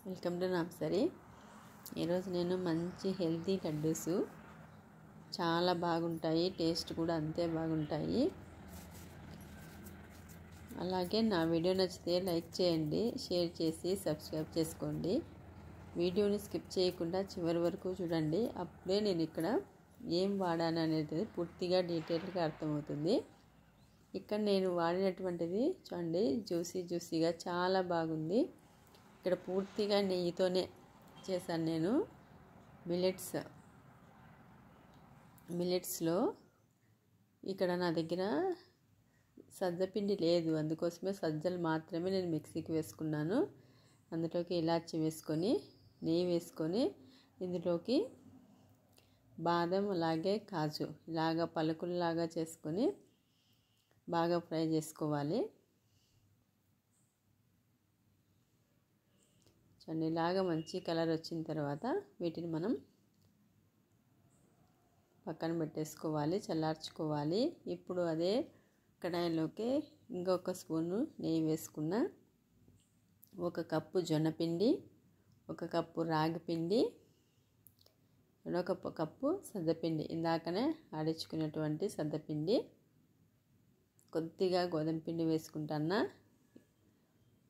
Welcome to nursery. ఈరోజు నేను మంచి హెల్తీ లడ్డూస్ చాలా బాగుంటాయి, టేస్ట్ కూడా అంతే బాగుంటాయి. అలాగే నా వీడియో నచ్చితే లైక్ చేయండి, షేర్ చేసి సబ్స్క్రైబ్ చేసుకోండి. వీడియోని స్కిప్ చేయకుండా చివరి వరకు చూడండి. అప్పుడే నేను ఇక్కడ ఏం వాడాను అనేది పూర్తిగా డీటెయిల్గా అర్థమవుతుంది. ఇక్కడ నేను వాడినటువంటిది చూడండి, జ్యూసీగా చాలా బాగుంది. ఇక్కడ పూర్తిగా నెయ్యితోనే చేశాను నేను. మిల్లెట్స్లో ఇక్కడ నా దగ్గర సజ్జపిండి లేదు, అందుకోసమే సజ్జలు మాత్రమే నేను మిక్సీకి వేసుకున్నాను. అందులోకి ఇలాచి వేసుకొని నెయ్యి వేసుకొని ఇందులోకి బాదం అలాగే కాజు ఇలాగా పలుకుల్లాగా చేసుకొని బాగా ఫ్రై చేసుకోవాలి. చూడండి, ఇలాగా మంచి కలర్ వచ్చిన తర్వాత వీటిని మనం పక్కన పెట్టేసుకోవాలి, చల్లార్చుకోవాలి. ఇప్పుడు అదే కడాయిలోకి ఇంకొక స్పూను నెయ్యి వేసుకున్న, 1 కప్పు జొన్నపిండి, 1 కప్పు రాగిపిండి, 1 కప్పు సద్దపిండి, ఇందాకనే ఆడించుకున్నటువంటి సద్దపిండి, కొద్దిగా గోధుమ పిండి వేసుకుంటాను.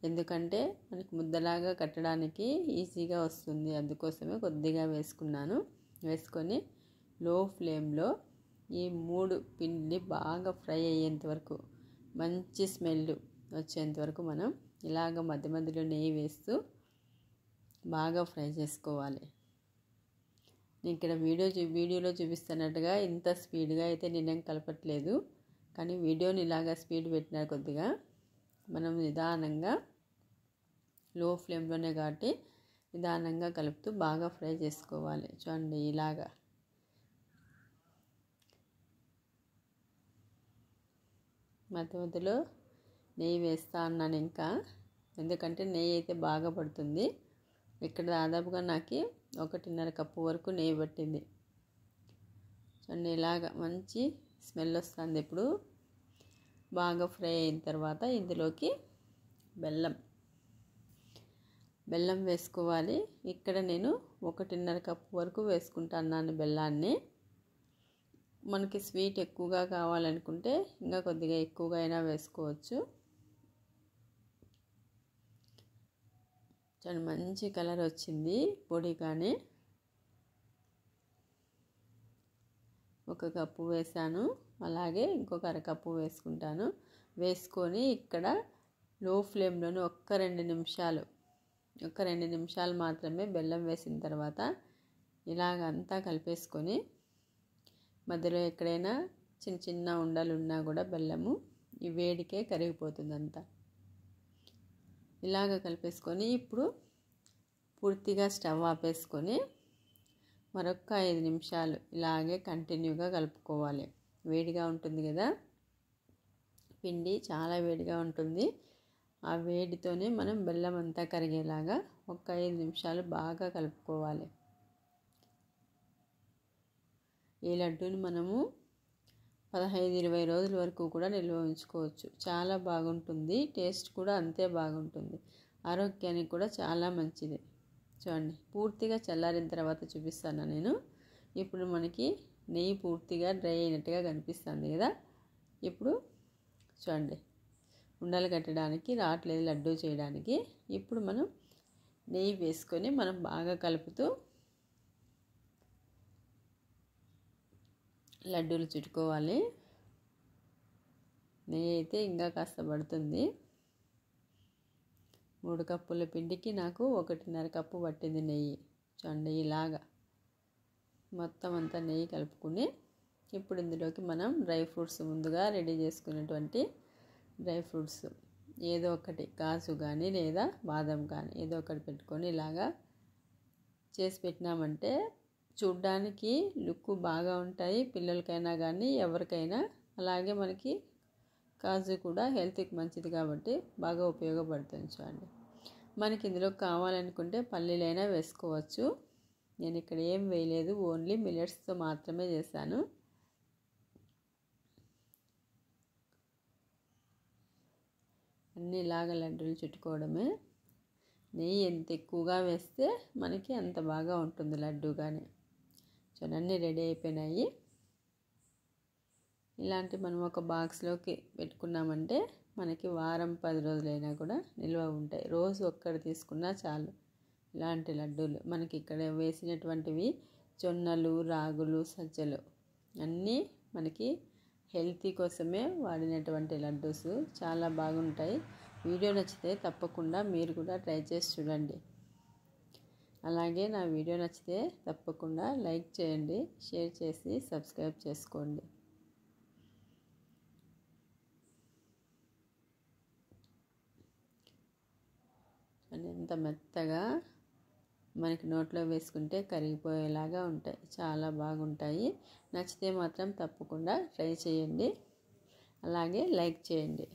ఎందుకంటే మనకి ముద్దలాగా కట్టడానికి ఈజీగా వస్తుంది, అందుకోసమే కొద్దిగా వేసుకున్నాను. వేసుకొని లో ఫ్లేమ్లో ఈ 3 పిండి బాగా ఫ్రై అయ్యేంత వరకు, మంచి స్మెల్ వచ్చేంత వరకు మనం ఇలాగ మధ్య మధ్యలో నెయ్యి వేస్తూ బాగా ఫ్రై చేసుకోవాలి. నేను ఇక్కడ వీడియోలో చూపిస్తున్నట్టుగా ఇంత స్పీడ్గా అయితే నేనేం కలపట్లేదు, కానీ వీడియోని ఇలాగా స్పీడ్ పెట్టినా కొద్దిగా మనం నిదానంగా లో ఫ్లేమ్లోనే కాబట్టి నిదానంగా కలుపుతూ బాగా ఫ్రై చేసుకోవాలి. చూడండి, ఇలాగా మధ్య మధ్యలో నెయ్యి వేస్తా అన్నాను ఇంకా, ఎందుకంటే నెయ్యి అయితే బాగా పడుతుంది. ఇక్కడ దాదాపుగా నాకు 1.5 కప్పు వరకు నెయ్యి పట్టింది. చూడండి, ఇలాగా మంచి స్మెల్ వస్తుంది. ఇప్పుడు బాగా ఫ్రై అయిన తర్వాత ఇందులోకి బెల్లం వేసుకోవాలి. ఇక్కడ నేను 1.5 కప్పు వరకు వేసుకుంటున్నాను బెల్లాన్ని. మనకి స్వీట్ ఎక్కువగా కావాలనుకుంటే ఇంకా కొద్దిగా ఎక్కువగా అయినా వేసుకోవచ్చు. చాలా మంచి కలర్ వచ్చింది పొడి. కానీ 1 కప్పు వేసాను, అలాగే ఇంకొక 1/2 కప్పు వేసుకుంటాను. వేసుకొని ఇక్కడ లో ఫ్లేమ్లోనే ఒక్క 2 నిమిషాలు మాత్రమే బెల్లం వేసిన తర్వాత ఇలాగంతా కలిపేసుకొని, మధ్యలో ఎక్కడైనా చిన్న చిన్న ఉండలు ఉన్నా కూడా బెల్లము ఈ వేడికే కరిగిపోతుంది అంతా. ఇలాగ కలిపేసుకొని ఇప్పుడు పూర్తిగా స్టవ్ ఆపేసుకొని మరొక 5 నిమిషాలు ఇలాగే కంటిన్యూగా కలుపుకోవాలి. వేడిగా ఉంటుంది కదా పిండి, చాలా వేడిగా ఉంటుంది. ఆ వేడితోనే మనం బెల్లం అంతా కరిగేలాగా ఒక 5 నిమిషాలు బాగా కలుపుకోవాలి. ఈ లడ్డూని మనము 15-20 రోజుల వరకు కూడా నిల్వ ఉంచుకోవచ్చు. చాలా బాగుంటుంది, టేస్ట్ కూడా అంతే బాగుంటుంది, ఆరోగ్యానికి కూడా చాలా మంచిది. చూడండి, పూర్తిగా చల్లారిన తర్వాత చూపిస్తాను నేను. ఇప్పుడు మనకి నెయ్యి పూర్తిగా డ్రై అయినట్టుగా కనిపిస్తుంది కదా. ఇప్పుడు చూడండి, ఉండలు కట్టడానికి రావట్లేదు లడ్డూ చేయడానికి. ఇప్పుడు మనం నెయ్యి వేసుకొని మనం బాగా కలుపుతూ లడ్డూలు చుట్టుకోవాలి. నెయ్యి అయితే ఇంకా కాస్త పడుతుంది. 3 కప్పుల పిండికి నాకు 1.5 కప్పు పట్టింది నెయ్యి. చూడండి, ఇలాగా మొత్తం అంతా నెయ్యి కలుపుకుని ఇప్పుడు ఇందులోకి మనం డ్రై ఫ్రూట్స్, ముందుగా రెడీ చేసుకున్నటువంటి డ్రై ఫ్రూట్స్ ఏదో ఒకటి, కాజు కానీ లేదా బాదం కానీ ఏదో ఒకటి పెట్టుకొని ఇలాగా చేసి పెట్టినామంటే చూడ్డానికి లుక్ బాగా ఉంటాయి, పిల్లలకైనా కానీ ఎవరికైనా. అలాగే మనకి కాజు కూడా హెల్త్కి మంచిది కాబట్టి బాగా ఉపయోగపడుతుంది. చూడండి, మనకి ఇందులో కావాలనుకుంటే పల్లీలైనా వేసుకోవచ్చు. నేను ఇక్కడ ఏం వేయలేదు, ఓన్లీ మిల్లెట్స్తో మాత్రమే చేశాను. అన్నీ ఇలాగ లడ్డూలు చుట్టుకోవడమే. నెయ్యి ఎంత ఎక్కువగా వేస్తే మనకి అంత బాగా ఉంటుంది లడ్డు కానీ. చూడండి అన్నీ రెడీ అయిపోయినాయి. ఇలాంటి మనం ఒక బాక్స్లోకి పెట్టుకున్నామంటే మనకి వారం 10 రోజులైనా కూడా నిల్వ ఉంటాయి. రోజు ఒక్కటి తీసుకున్నా చాలు. ఇలాంటి లడ్డూలు మనకి ఇక్కడ వేసినటువంటివి జొన్నలు, రాగులు, సజ్జలు అన్నీ మనకి హెల్తీ కోసమే వాడినటువంటి లడ్డూస్. చాలా బాగుంటాయి. వీడియో నచ్చితే తప్పకుండా మీరు కూడా ట్రై చేసి చూడండి. అలాగే నా వీడియో నచ్చితే తప్పకుండా లైక్ చేయండి, షేర్ చేసి సబ్స్క్రైబ్ చేసుకోండి. ఎంత మెత్తగా మనకి నోట్లో వేసుకుంటే కరిగిపోయేలాగా ఉంటాయి. చాలా బాగుంటాయి. నచ్చితే మాత్రం తప్పకుండా ట్రై చేయండి. అలాగే లైక్ చేయండి.